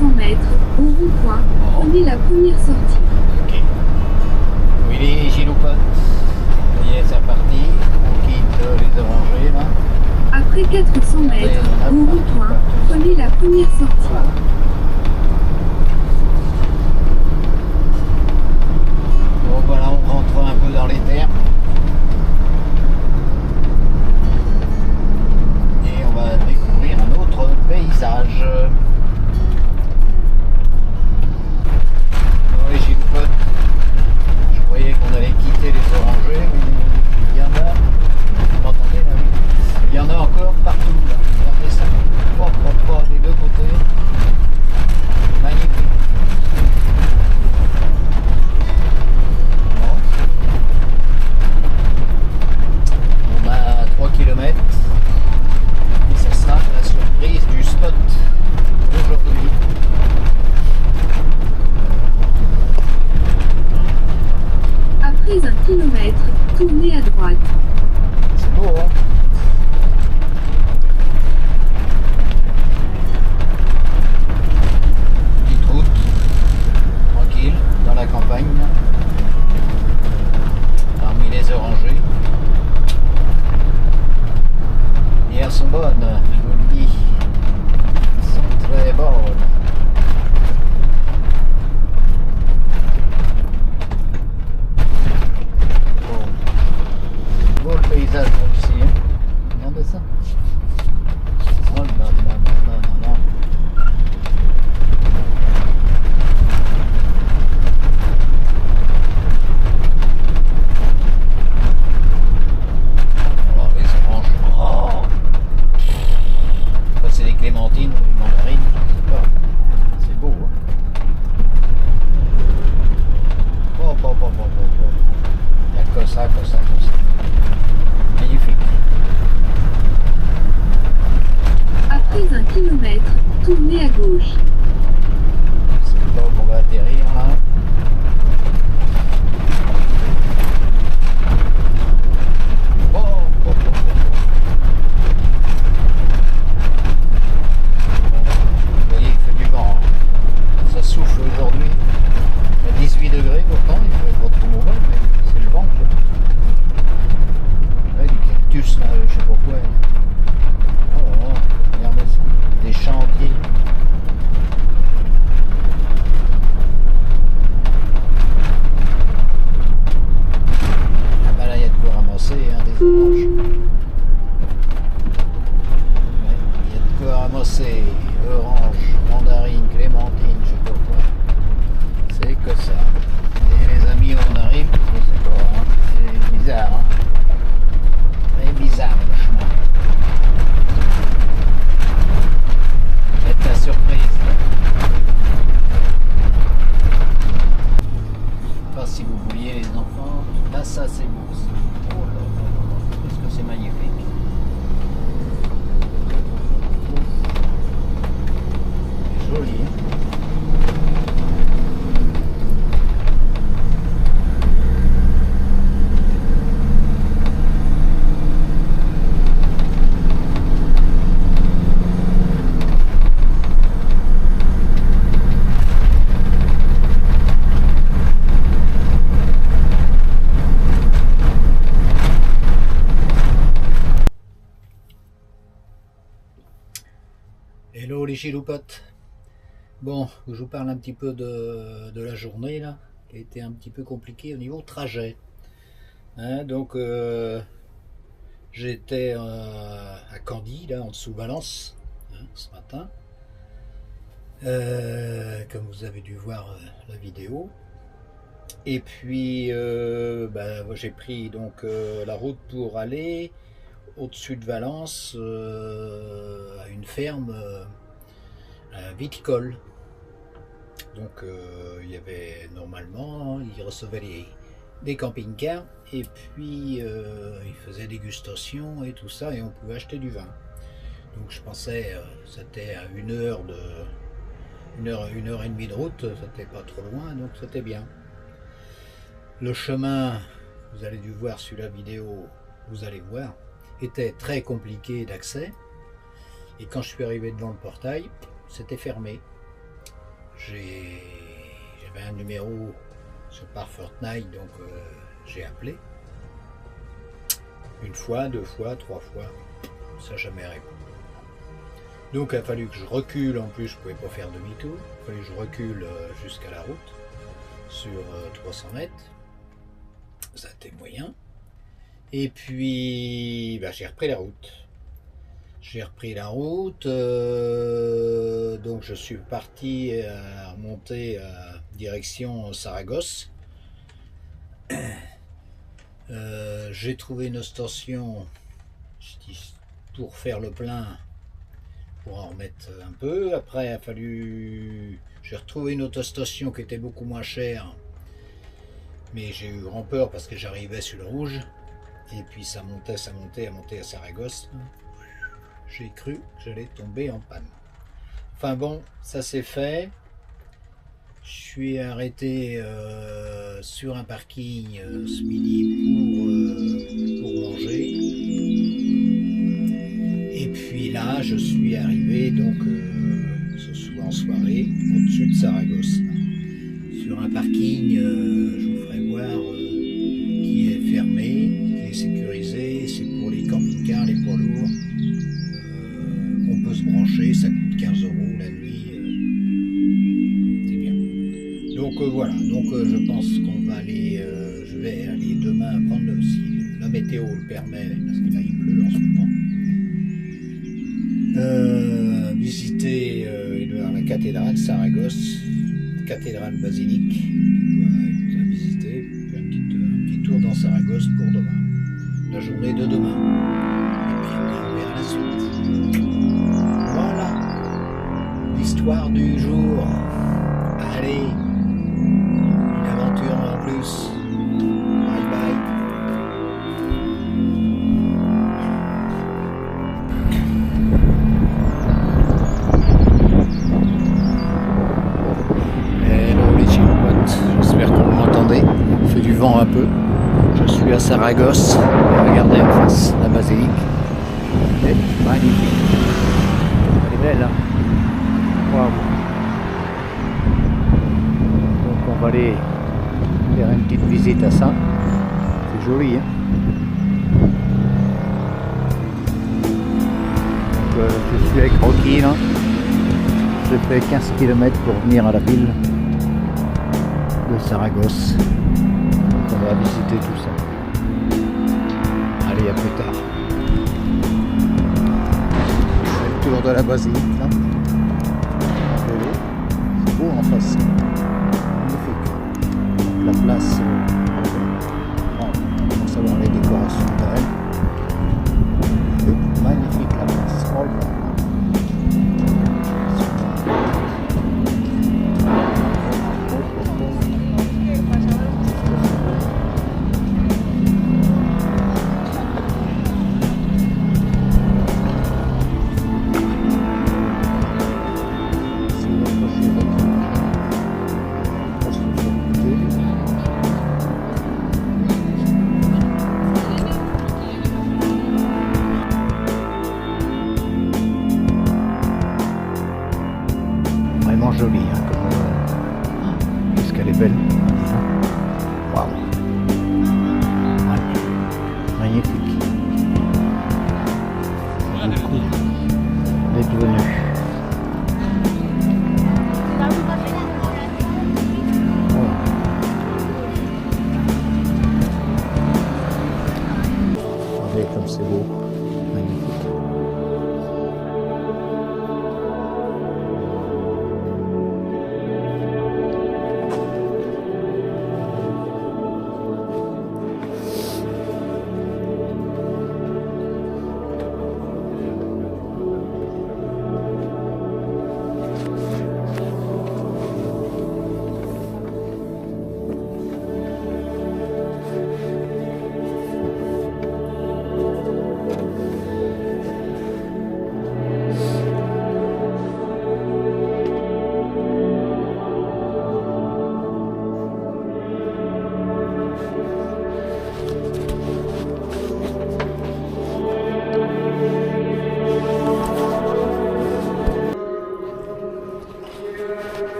400 mètres, au rond-point, prenez la première sortie. Ok. Willy, Giloupote. Ça y est, c'est reparti. On quitte les orangers là. Après 400 mètres, au rond-point, prenez la première sortie. Donc voilà, on rentre un peu dans les terres. Et on va découvrir un autre paysage. Dans les Giloupotes, je croyais qu'on allait quitter les orangers, mais il y en a, vous m'entendez là, oui, il y en a encore partout là. Regardez ça, des deux côtés. Magnifique. On a 3 km et ce sera la surprise du spot d'aujourd'hui. Après 1 kilomètre, tournez à droite. C'est beau, hein? Petite route, tranquille, dans la campagne, parmi les orangers. Et elles sont bonnes, je vous le dis. Elles sont très bonnes. Beau le paysage aussi, hein. Regardez ça. Oh là là là là là. Oh, les oranges. Oh. Ça, c'est des clémentines ou des mandarines, je sais pas. C'est beau, hein. Il n'y a que ça, que ça, que ça. Magnifique. Après 1 kilomètre, tournez à gauche. C'est là où on va atterrir là. Vous voyez, il fait du vent, hein. Ça souffle aujourd'hui. Il y a 18 degrés pourtant, il fait pas trop mauvais, mais c'est le vent qui là, du cactus là, je sais pas quoi. Oh là là, regardez ça. Des champs entiers. Ah bah là il y a de quoi ramasser, hein, des oranges. Ouais, il y a de quoi ramasser. Orange, mandarine, clémentine, je sais pas quoi. C'est que ça. Et les amis, on arrive, je sais pas, hein, c'est bizarre, hein. Très bizarre le chemin. Faites la surprise. Je sais pas si vous voyez les enfants. Là, ça c'est beau aussi. Oh là là là, qu'est-ce que c'est magnifique. C'est joli, hein. Hello les Giloupotes. Bon, je vous parle un petit peu de la journée là, qui a été un petit peu compliquée au niveau trajet. Hein, donc j'étais à Candy, là en dessous Valence, hein, ce matin. Comme vous avez dû voir la vidéo. Et puis moi, j'ai pris donc la route pour aller au-dessus de Valence à une ferme viticole. Donc il y avait normalement, ils recevaient des camping-cars et puis ils faisaient dégustation et tout ça et on pouvait acheter du vin. Donc je pensais c'était à une heure et demie de route, c'était pas trop loin, donc c'était bien. Le chemin, vous allez dû voir sur la vidéo, vous allez voir, était très compliqué d'accès. Et quand je suis arrivé devant le portail, c'était fermé. j'avais un numéro par Fortnite, donc j'ai appelé. Une fois, deux fois, trois fois, ça n'a jamais répondu. Donc il a fallu que je recule, en plus je ne pouvais pas faire demi-tour, il a fallu que je recule jusqu'à la route, sur 300 mètres, ça a été moyen. Et puis j'ai repris la route. Donc je suis parti à remonter direction Saragosse. J'ai trouvé une station pour faire le plein, pour en remettre un peu. Après, j'ai retrouvé une autre station qui était beaucoup moins chère, mais j'ai eu grand peur parce que j'arrivais sur le rouge. Et puis ça montait à Saragosse. J'ai cru que j'allais tomber en panne. Enfin bon, ça s'est fait. Je suis arrêté sur un parking ce midi pour manger. Et puis là, je suis arrivé donc ce soir en soirée au-dessus de Saragosse. Sur un parking, je vous ferai voir, qui est fermé, qui est sécurisé. C'est pour les camping-cars, les poids lourds. On peut se brancher, ça coûte 15 € la nuit. C'est bien. Donc voilà, je pense qu'on va aller, je vais aller demain prendre si la météo le permet, parce que là il pleut en ce moment. Visiter la cathédrale Saragosse, cathédrale basilique, qui doit être visitée, faire un petit tour dans Saragosse pour demain, la journée de demain. Et puis après on verra la suite. Voilà l'histoire du jour. Allez, une aventure en plus. Bye bye. Hello les chipotes, j'espère que vous m'entendez. Il fait du vent un peu. Je suis à Saragosse. Regardez en face la basilique. Elle est magnifique. Elle est belle, hein. Waouh. Donc on va aller faire une petite visite à ça. C'est joli, hein. Donc je suis avec Rocky là. J'ai fait 15 km pour venir à la ville de Saragosse. Donc on va visiter tout ça. Allez, à plus tard. Le tour de la basilique là. C'est beau en face. Magnifique. Donc la place, on va savoir les décorations derrière. C'est magnifique la place. Oh là là. Vraiment jolie, hein, qu'est-ce qu'elle est belle. Waouh. Ouais. Magnifique. Beaucoup d'être venu. Regardez comme c'est beau. Magnifique.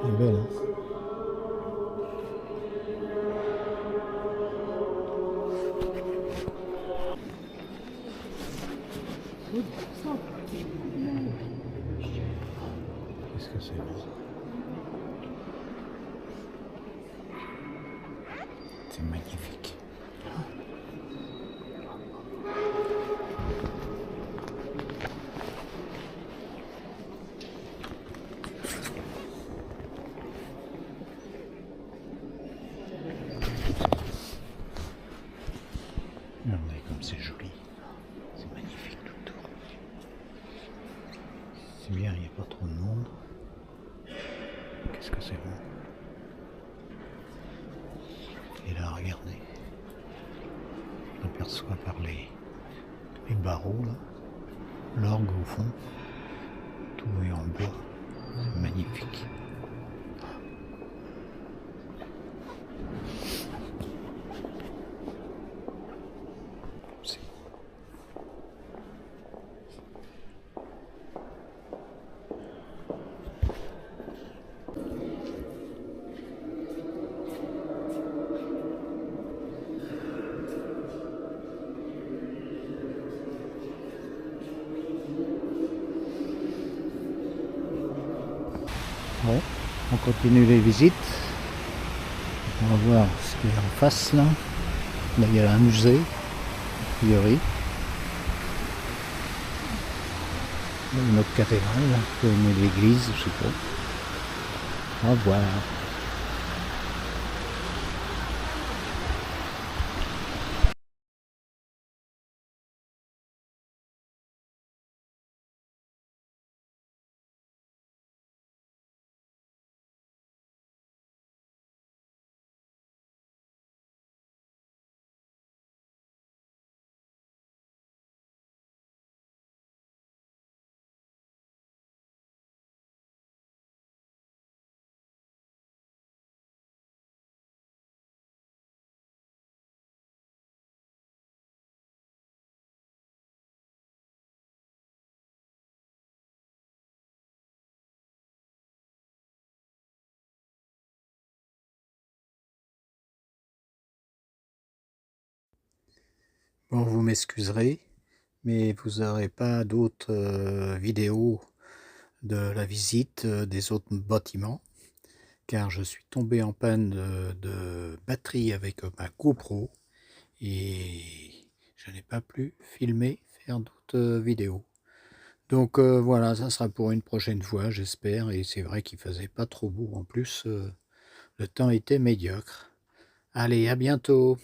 Elle est belle, hein. Qu'est-ce que c'est beau. C'est magnifique. Regardez comme c'est joli. C'est magnifique tout autour. C'est bien, il n'y a pas trop de monde. Qu'est-ce que c'est bon. Et là, regardez. On aperçoit par les barreaux, là, l'orgue au fond. Tout est en bois. C'est magnifique. C'est beau. Bon, on continue les visites. On va voir ce qu'il y a en face là. Là il y a un musée, a priori. Là, une autre cathédrale, une église, je sais pas. On va voir. Bon, vous m'excuserez, mais vous n'aurez pas d'autres vidéos de la visite des autres bâtiments, car je suis tombé en panne de batterie avec ma GoPro et je n'ai pas pu filmer, faire d'autres vidéos. Donc voilà, ça sera pour une prochaine fois, j'espère, et c'est vrai qu'il faisait pas trop beau en plus, le temps était médiocre. Allez, à bientôt!